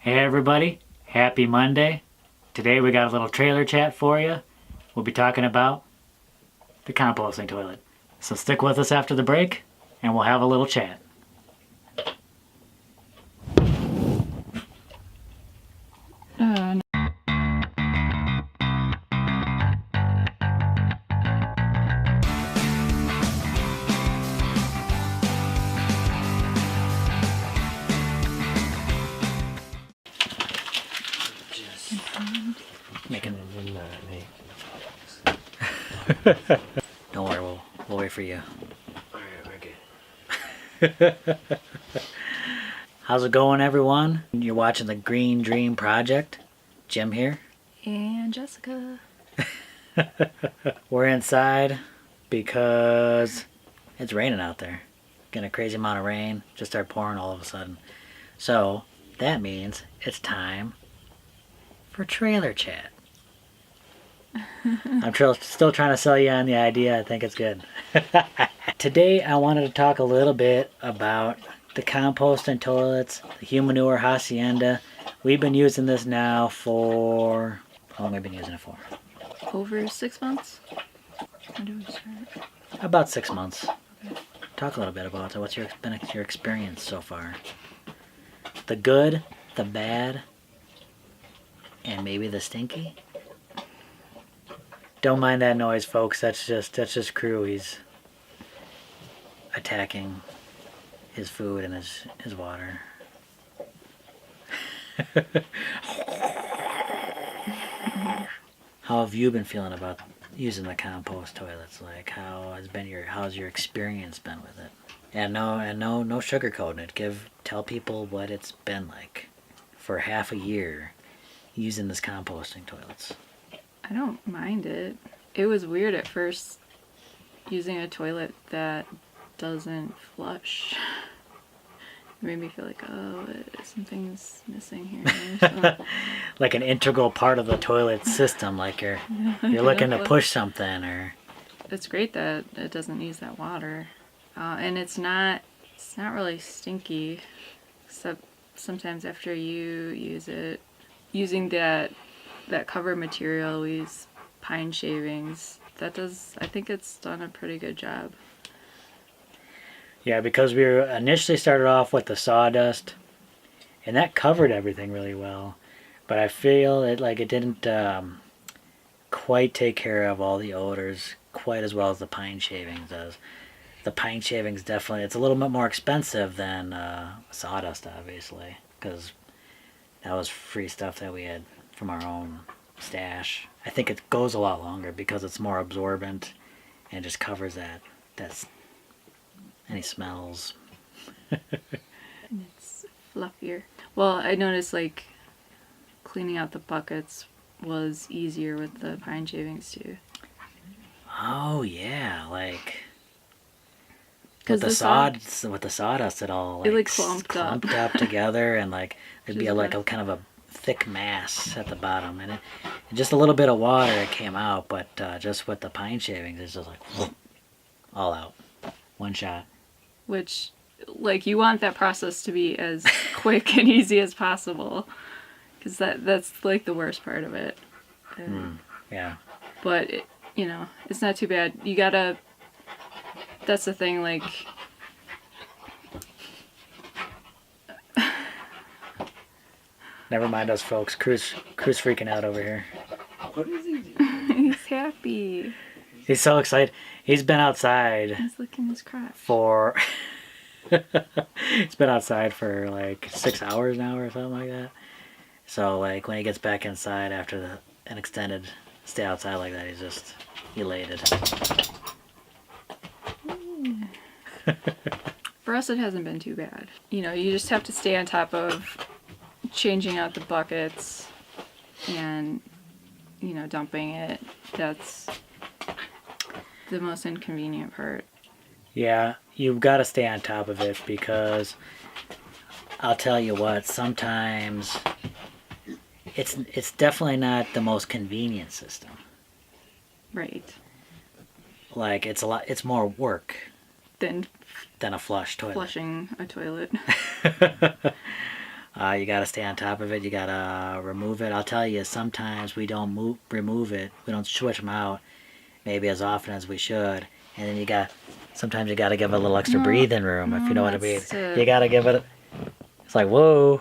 Hey everybody, happy Monday. Today we got a little trailer chat for you. We'll be talking about the composting toilet. So stick with us after the break and we'll have a little chat. Making Don't worry, we'll wait for you. Alright, we're good. How's it going, everyone? You're watching the Green Dream Project. Jim here. And Jessica. We're inside because it's raining out there. Getting a crazy amount of rain. Just started pouring all of a sudden. So that means it's time for trailer chat. I'm still trying to sell you on the idea. I think it's good. Today I wanted to talk a little bit about the composting toilets, the Humanure Hacienda. We've been using this now for... How long have we been using it for? Over 6 months? When did we start? About 6 months. Okay. Talk a little bit about it. What's been your experience so far? The good, the bad, and maybe the stinky? Don't mind that noise, folks. That's just Crew. He's attacking his food and his water. How have you been feeling about using the compost toilets? Like, how's your experience been with it? And no sugarcoating it. Tell people what it's been like for half a year using this composting toilets. I don't mind it. It was weird at first using a toilet that doesn't flush. It made me feel like, oh, something's missing here. So, Like an integral part of the toilet system, like you're looking to push something, or... It's great that it doesn't use that water. And it's not really stinky, except sometimes after you use it, using that cover material, we use pine shavings. I think it's done a pretty good job. Yeah, because we initially started off with the sawdust, and that covered everything really well. But I feel it didn't quite take care of all the odors quite as well as the pine shavings does. The pine shavings definitely, it's a little bit more expensive than sawdust, obviously, because that was free stuff that we had from our own stash. I think it goes a lot longer because it's more absorbent and just covers that's any smells. And it's fluffier. Well, I noticed like cleaning out the buckets was easier with the pine shavings too. Oh yeah, like Because with the sawdust, it all it clumped up together, and like it'd be Just like a kind of a thick mass at the bottom, and just a little bit of water it came out, but just with the pine shavings, it's just like whoop, all out, one shot. Which, like, you want that process to be as quick and easy as possible, because that's like the worst part of it. Yeah. But it's not too bad. You gotta. That's the thing, like. Never mind us, folks. Crew's freaking out over here. What is he doing? He's happy. He's so excited. He's been outside He's licking his crotch. for... He's been outside for like 6 hours now or something like that. So like when he gets back inside after an extended stay outside like that, he's just elated. For us, it hasn't been too bad. You just have to stay on top of changing out the buckets and, dumping it. That's the most inconvenient part. Yeah, you've got to stay on top of it because I'll tell you what, sometimes it's definitely not the most convenient system. Right. Like it's more work Than a flush toilet. flushing a toilet. You got to stay on top of it. You got to remove it. I'll tell you, sometimes we don't remove it. We don't switch them out maybe as often as we should. And then sometimes you got to give it a little extra breathing room, if you know what I mean. You got to give it, it's like, whoa.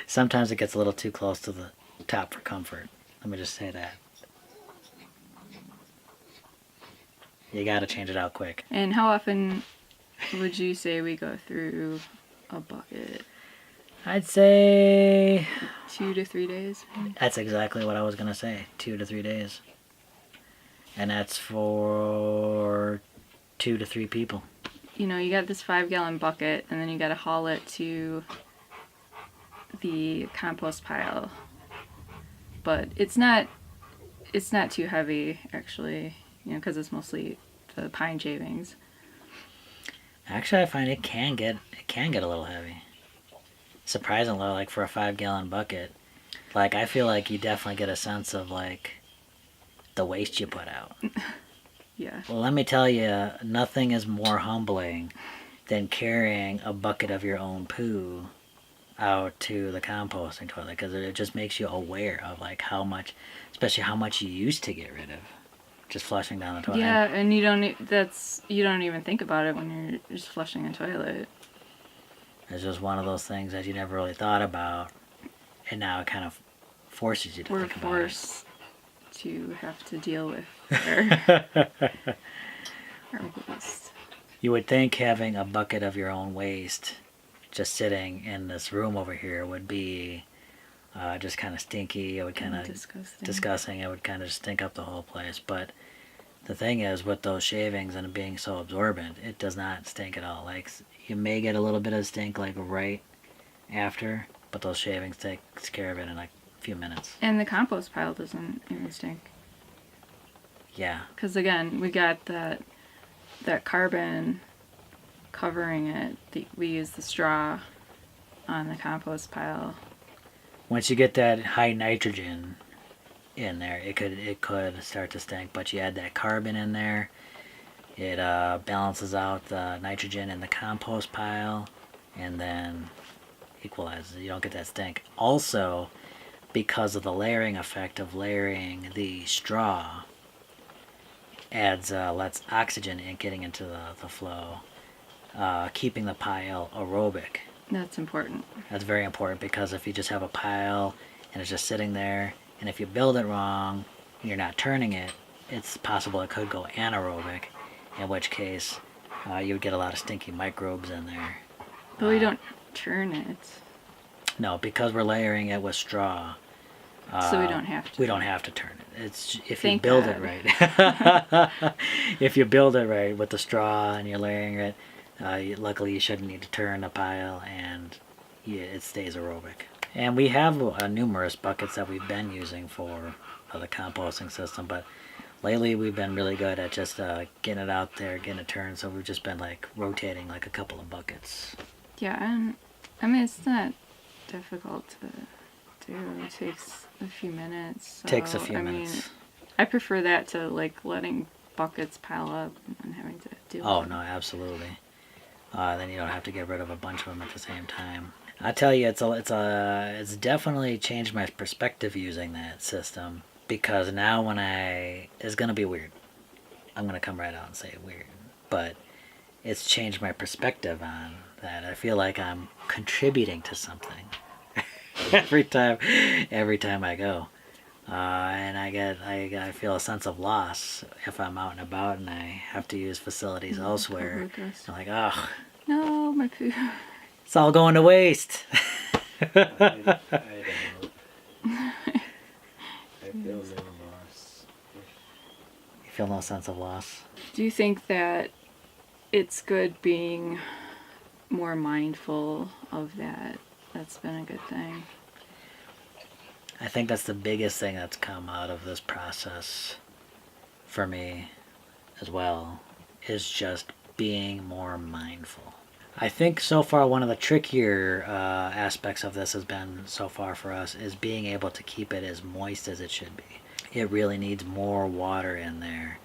Sometimes it gets a little too close to the top for comfort. Let me just say that. You got to change it out quick. And how often would you say we go through a bucket? I'd say 2 to 3 days. that's exactly what I was going to say. 2 to 3 days. And that's for 2 to 3 people. You know, you got this 5-gallon bucket, and then you got to haul it to the compost pile. But it's not too heavy, actually, you know, because it's mostly the pine shavings. Actually, I find it can get a little heavy. Surprisingly, like for a 5-gallon bucket, like I feel like you definitely get a sense of like the waste you put out. Yeah. Well, let me tell you, nothing is more humbling than carrying a bucket of your own poo out to the composting toilet, because it just makes you aware of like how much, especially how much you used to get rid of, just flushing down the toilet. Yeah, and you don't even think about it when you're just flushing a toilet. It's just one of those things that you never really thought about, and now it kind of forces you to think about it. We're forced to have to deal with our waste. You would think having a bucket of your own waste just sitting in this room over here would be just kind of stinky. It would kind of disgusting. It would kind of stink up the whole place. But the thing is, with those shavings and it being so absorbent, it does not stink at all. Like, you may get a little bit of stink like right after, but those shavings takes care of it in like a few minutes. And the compost pile doesn't even stink. Yeah. Because again, we got that carbon covering it. We use the straw on the compost pile. Once you get that high nitrogen in there, it could start to stink. But you add that carbon in there, it balances out the nitrogen in the compost pile, and then equalizes it. You don't get that stink. Also, because of the layering effect of layering the straw, lets oxygen in getting into the flow, keeping the pile aerobic. That's important. That's very important, because if you just have a pile and it's just sitting there, and if you build it wrong and you're not turning it, it's possible it could go anaerobic, in which case you would get a lot of stinky microbes in there. But we don't turn it. No, because we're layering it with straw. So we don't have to. We don't have to turn it. It's if Thank you build God. it right. If you build it right with the straw and you're layering it, luckily you shouldn't need to turn the pile, and it stays aerobic. And we have numerous buckets that we've been using for the composting system, but lately we've been really good at just getting it out there, getting it turned, so we've just been like rotating like a couple of buckets. Yeah, and I mean, it's not difficult to do. It takes a few minutes. So, Takes a few I minutes. mean, I prefer that to like letting buckets pile up and having to deal Oh with no, absolutely. Then you don't have to get rid of a bunch of them at the same time. I tell you, it's definitely changed my perspective using that system, because now it's gonna be weird. I'm gonna come right out and say weird, but it's changed my perspective on that. I feel like I'm contributing to something every time I go, and I feel a sense of loss if I'm out and about and I have to use facilities elsewhere. I'm like, oh, no, my poo. it's all going to waste. I don't know. I feel no loss. You feel no sense of loss? Do you think that it's good being more mindful of that? That's been a good thing. I think that's the biggest thing that's come out of this process for me as well, is just being more mindful. I think so far one of the trickier aspects of this has been so far for us is being able to keep it as moist as it should be. It really needs more water in there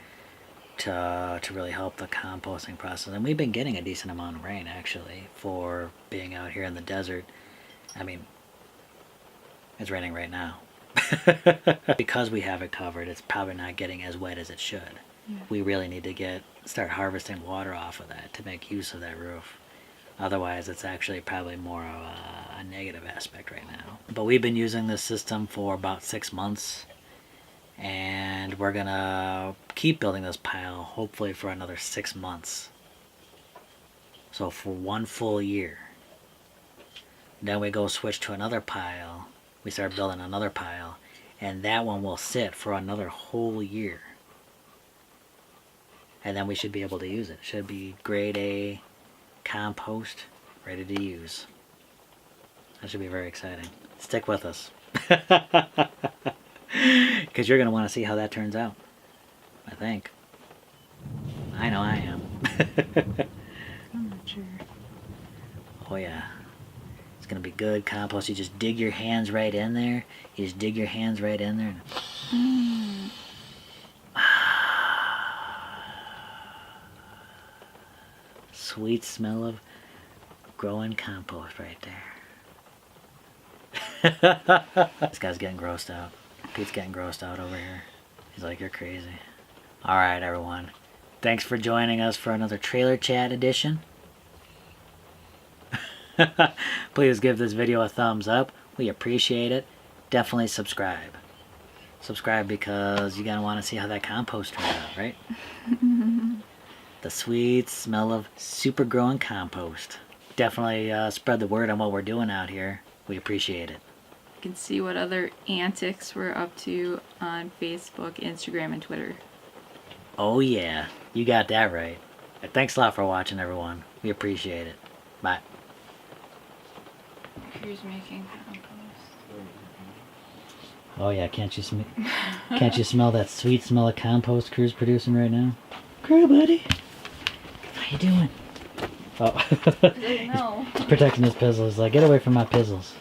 to really help the composting process. And we've been getting a decent amount of rain, actually, for being out here in the desert. I mean, it's raining right now. Because we have it covered, it's probably not getting as wet as it should. Yeah. We really need to start harvesting water off of that to make use of that roof. Otherwise, it's actually probably more of a negative aspect right now. But we've been using this system for about 6 months, and we're gonna keep building this pile hopefully for another 6 months. So for 1 full year. Then we go switch to another pile. We start building another pile, and that one will sit for another whole year. And then we should be able to use it. Should be grade A compost, ready to use. That should be very exciting. Stick with us. Because you're going to want to see how that turns out. I think. I know I am. I'm not sure. Oh yeah. It's going to be good compost. You just dig your hands right in there. You just dig your hands right in there. And sweet smell of growing compost right there. This guy's getting grossed out. Pete's getting grossed out over here. He's like, you're crazy. Alright, everyone. Thanks for joining us for another Trailer Chat edition. Please give this video a thumbs up. We appreciate it. Definitely subscribe. Subscribe because you're going to want to see how that compost turns out, right? The sweet smell of super growing compost. Definitely spread the word on what we're doing out here. We appreciate it. You can see what other antics we're up to on Facebook, Instagram, and Twitter. Oh yeah, you got that right. Thanks a lot for watching, everyone. We appreciate it. Bye. Here's making compost. Oh yeah, can't you smell that sweet smell of compost Crew's producing right now? Crew, buddy. How you doing? Oh. No. He's protecting his pizzles. Like, get away from my pizzles.